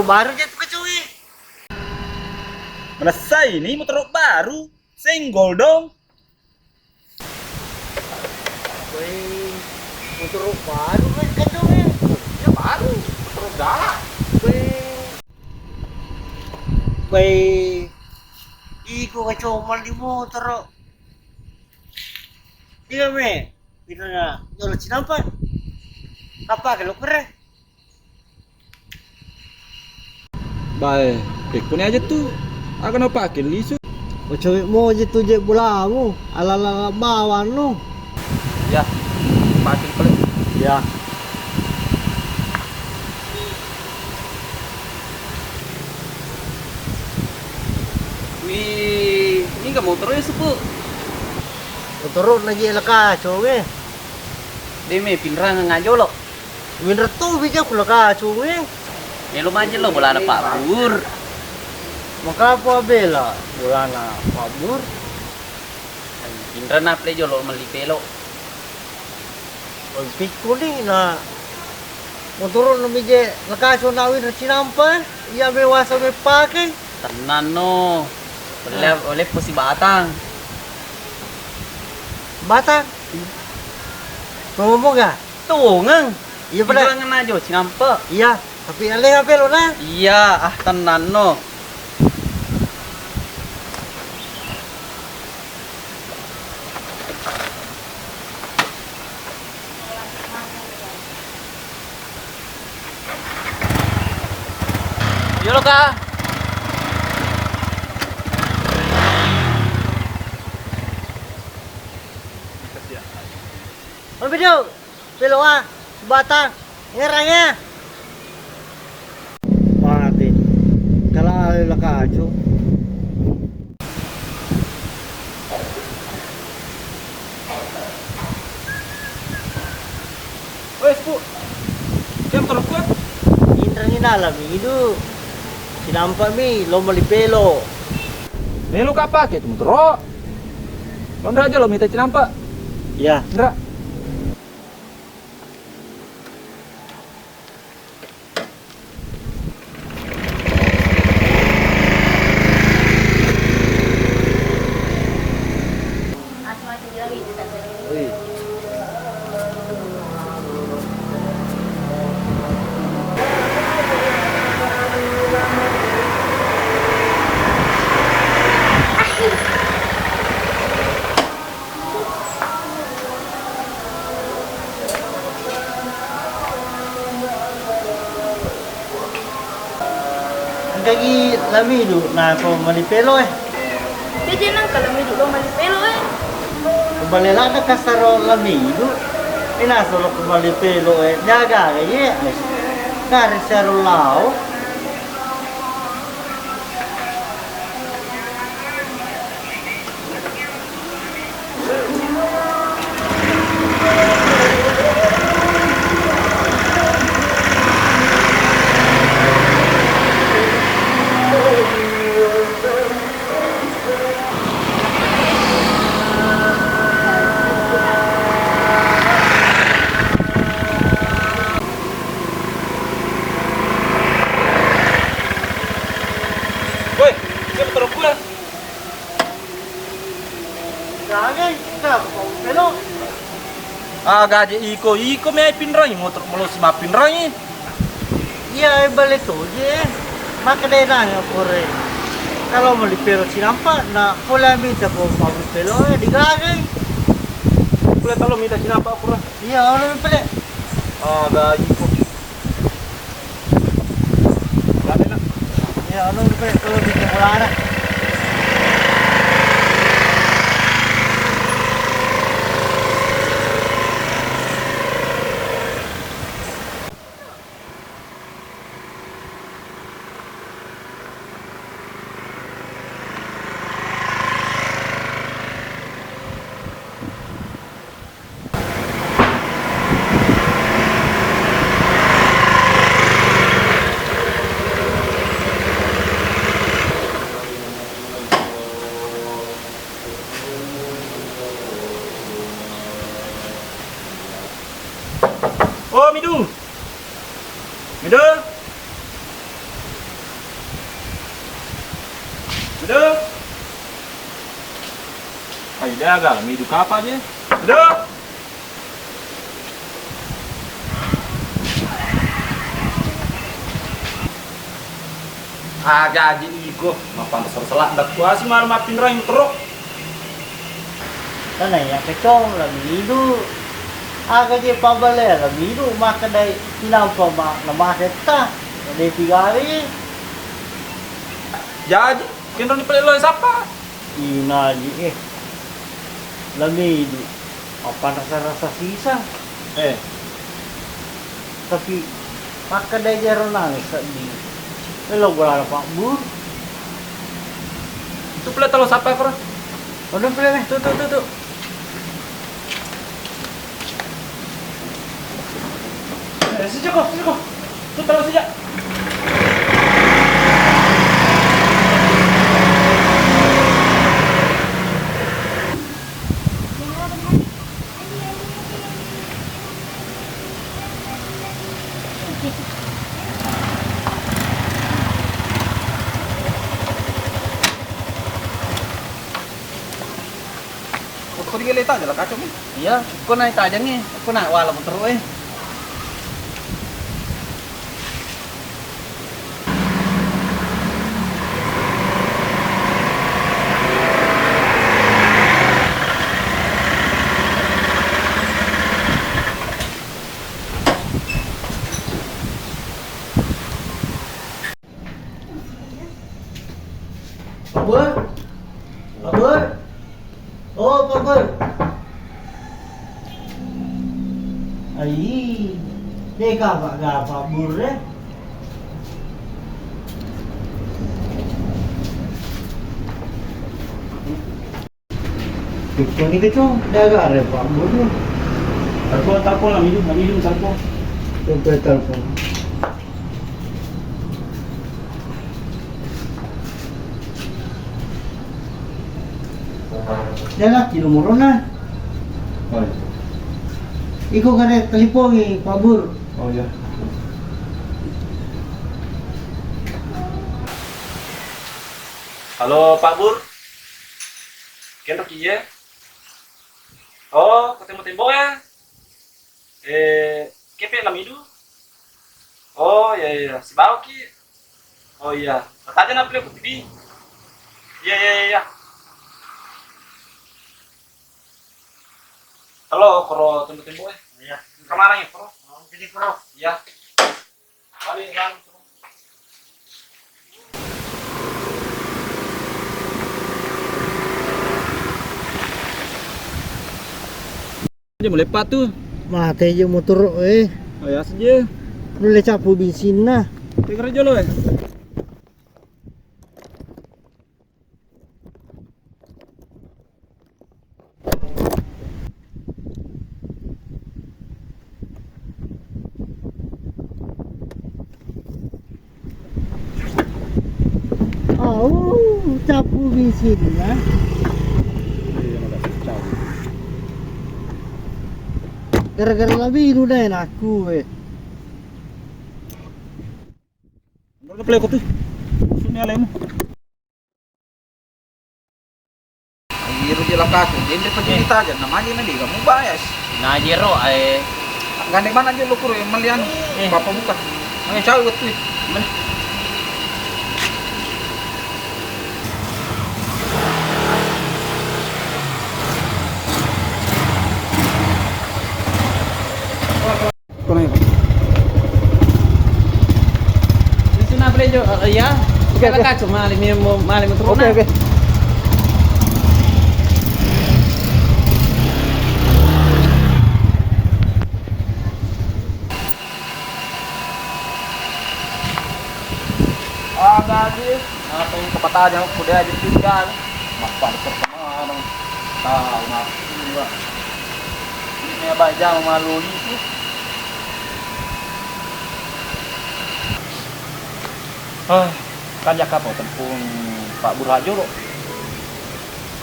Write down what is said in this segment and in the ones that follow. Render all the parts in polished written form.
baru dia tuh cuy. Mana saya ini motor baru, senggol dong. Wih, motor baru kan cuy. Ya baru, motor galak. Wih, iko kacomal di motor. Iya me, pinanya nyolot sinampa. Apa kalau kere? Baik, tekun aja tuh. Akan apa pakai lisu? Cewek mau aja tuh je bulamu, ala bawan lu. Ya, pakai pelit. Ya. Wih, ini nggak motornya sepu. Turun lagi laka cewek. Demi pinrang ngajo lo. Winter tuh bijak laka cewek. Ya lu aja lo bola ada Pak Pur. Maka apa bela? Bulana pabur. Pinrang na play jo lo mali pelo. Pikul nih na. Motor na bije laka nawin cinampa. Iya mewasa me pakai. Tenan no. Oleh pusi batang. Batang. Ngomong gak? Tuh ngang. Iya pada. Pinrang aja cinampa. Iya, tapi alih apa lo na? Iya, tenan no. Yo lo kak. Ano video? Pelo ah, batang. Ngerangnya. Mati. Kalau alih laka ajo. Wes bu, siapa terus kuat? Intrangin alam itu. Sinampa mi, lo malipelo. Nih lu kapa gitu motor? Lo aja lo minta cinampa. Ya. Ndra. Wih. Ang kagi lamido na ako malipelo eh. Pwede lang kalamido lo malipelo eh. Balila na kasaro lamido. Inasolo ko malipelo eh. Nyaga kaya eh. Kari saro lao. Woi, siapa terus kuat? Kagay, kenapa kau pelo? Ah, gaji iko me pinrang motor mau si ma pinrang. Iya, balik tuh je. Makanya nanya pore. Kalau malipelo sinampa na pula minta ko malipelo eh digagay. Kulit lo minta cinampa aku lah. Iya, ano pala? Ah, gaji iko. Gak enak. Iya, ano pala kalau minta wala na. Aduh. Ay, daga, may duka pa aja. Aduh. Agak aja iko, mapan selak dak kuas mal mapin rang teruk. Tanay ya kecong lagi itu. Aga je pabale lagi itu maka dai sinampa na maseta. Dai tigari. Jadi, kinro ni pala loy sapa? Ina ji lagi itu. Apa rasa sisa. Tapi maka dai jero nangis di.Elo gula Pak Bur. Itu pala talo sapa kro? Udah pala Tuh. Sejak kok. Tuh talo sejak. Kau tinggal letak aja lah kacau nih. Iya, kau naik tajam nih. Kau naik walau terus Pak Bur. Oh, Pak Bur. Ai, deka Pak Bur deh. Itu ni kecong, daga ada Pak Bur tu. Telepon lah, minum telepon. Coba telepon. Jangan di nomor na. Oh iya. Iko kare telepon ni Pak Bur. Oh iya. Halo Pak Bur. Kenro kiye? Oh, ketemu tembok ya? Kepe lamidu? Oh iya, si Bau ki. Oh iya, tadi na pele ku TV. Iya. Halo, koro tembok ya? Iya. Kemana ya, koro? Oh, jadi pro. Iya. Balik kan. Dia mulai lepat tuh. Mate je motor Oh ya saja. boleh capu bensin nah. Teker aja lo ya. Oh, capu bensin nah. Gara-gara lebih itu dah aku Berapa play ko tuh? Sini alay mo. Biro di lakas, hindi pa kita aja namanya na di kamu bayas. Nah, jero ay Gandeng mana aja lu kuro yang malian. Papa buka. Mangi cawe betul. na play jo. Ya. Kaya lakas malim mo Oke. Gaji. Apa yung kapatid niya po dahil dito kan. Magpalikot ka mga anong tao na. Diba? Hindi niya ba dyan maluli ito? Kanya ka po, tampung Pak Burhajo lo.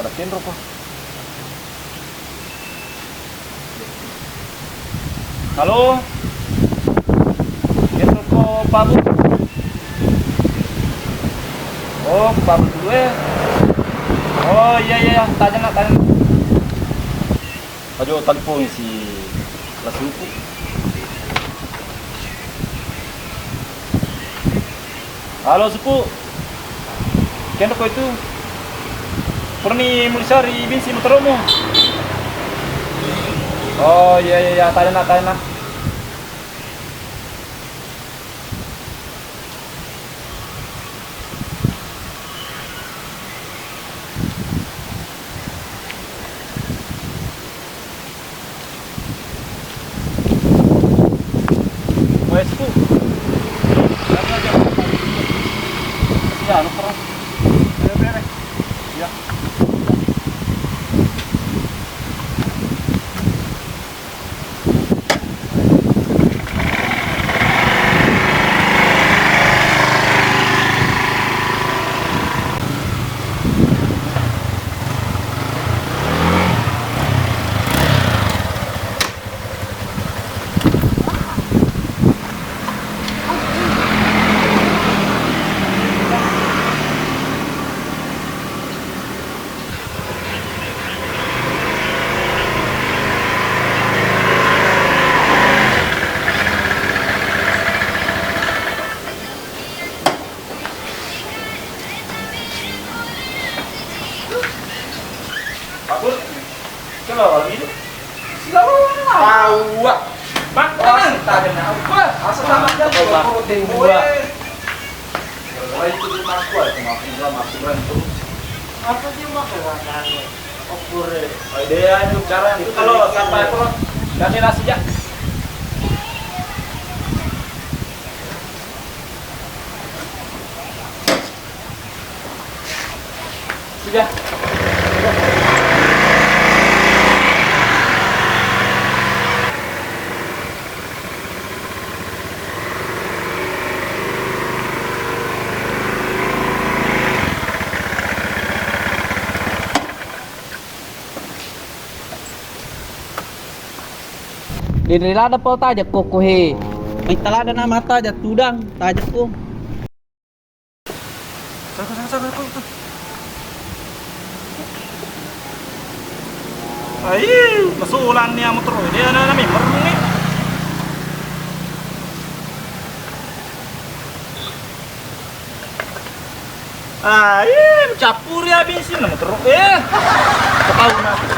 Pada kenro ko. Halo? Kenro ko, Pak Bur. Oh, babel dulu eh. Oh iya, tanya nak. Ajo telepon si Lasuku. Halo suku, kena kau itu? Purni mulisari binsi motormu. Oh iya, tanya nak. Suku. Ya, lu terus. Bere. Ya. Bagus. Kalau gitu. Tahu. Mak, tanya apa? Asal sama aja protein gua. Kalau itu di mas gua, masuk itu. Apa sih makan opure? Idea itu cara itu kalau sampai perut kasih nasi ya. Sudah. Dinilada po tajak ko kuhi. May talada na mata jak tudang tajak ko. Sabar itu. Ay, masulan niya motor. Dia na namin marunong eh. Ay, capur ya bensin na motor. Ketahuan na.